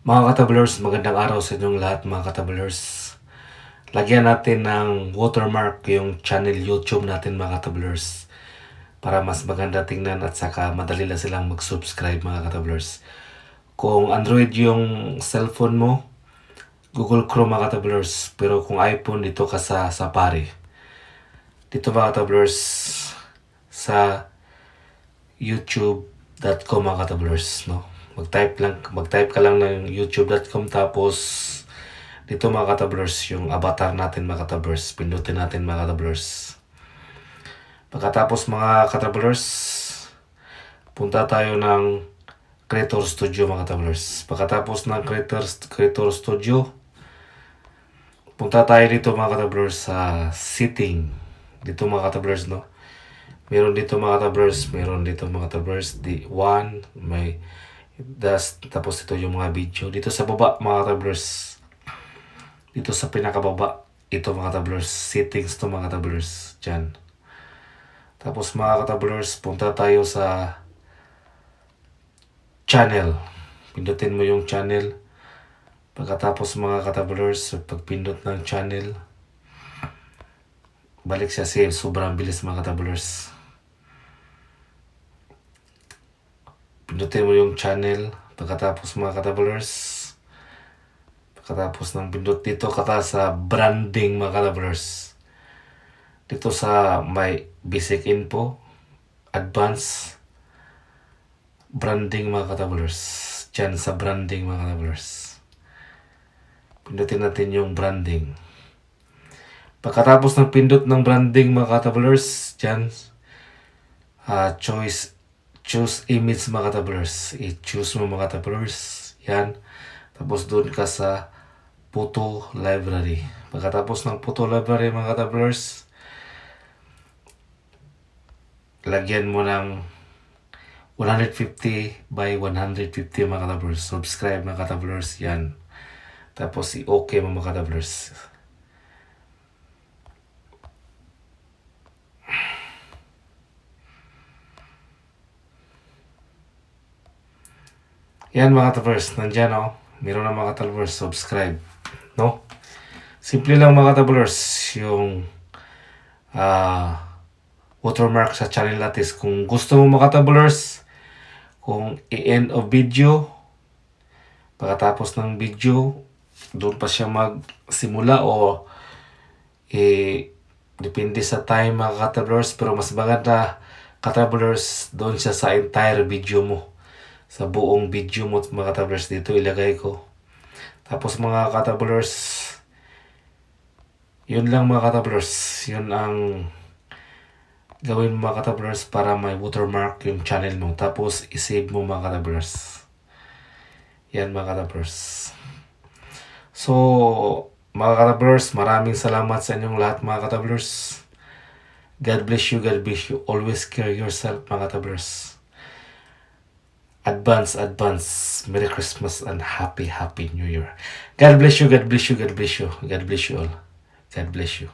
Mga katablers, magandang araw sa inyong lahat mga katablers. Lagyan natin ng watermark yung channel YouTube natin mga katablers para mas maganda tingnan at saka madali lang silang mag-subscribe mga katablers. Kung Android yung cellphone mo, Google Chrome mga katablers. Pero kung iPhone, dito ka sa Safari. Dito mga katablers sa youtube.com mga katablers, no? Mag-type ka lang ng youtube.com, tapos dito mga katablers yung avatar natin mga katablers. Pindutin natin mga katablers. Pagkatapos mga katablers, punta tayo ng Creator Studio mga katablers. Pagkatapos ng Creator Studio, punta tayo dito mga katablers sa setting. Dito mga katablers, no? Meron dito mga katablers, di one, may tapos ito yung mga video. Dito sa baba mga katablers, dito sa pinakababa, ito mga katablers, settings to mga katablers, dyan. Tapos mga katablers, punta tayo sa channel. Pindutin mo yung channel. Pagkatapos mga katablers, pagpindot ng channel, balik siya save. Sobrang bilis mga katablers. Pindutin mo yung channel. Pagkatapos mga katablers, pagkatapos ng pindot dito kata sa branding mga katablers. Dito sa may basic info, advanced, branding mga katablers. Diyan sa branding mga katablers. Pindutin natin yung branding. Pagkatapos ng pindot ng branding mga katablers, diyan choose image mga katablers. I-choose mo mga katablers. Yan. Tapos doon ka sa photo library. Pagkatapos ng photo library mga katablers, lagyan mo ng 150 by 150 mga katablers. Subscribe mga katablers. Yan. Tapos i-okay mga katablers. Yan mga katablers, nandyan o. Meron na mga katablers, subscribe. No? Simple lang mga katablers, yung watermark sa channel natin. Kung gusto mo mga katablers, kung i-end of video, pagkatapos ng video, doon pa siya magsimula o depende sa time mga katablers. Pero mas maganda katablers, doon siya sa entire video mo. Sa buong video mo mga katablers, dito ilagay ko. Tapos mga katablers, yun lang mga katablers. Yun ang gawin mo mga katablers para may watermark yung channel mo. Tapos isave mo mga katablers. Yan mga katablers. So mga katablers, maraming salamat sa inyong lahat mga katablers. God bless you, God bless you. Always care yourself mga katablers. Advance, Merry Christmas and Happy New Year. God bless you, God bless you, God bless you. God bless you all. God bless you.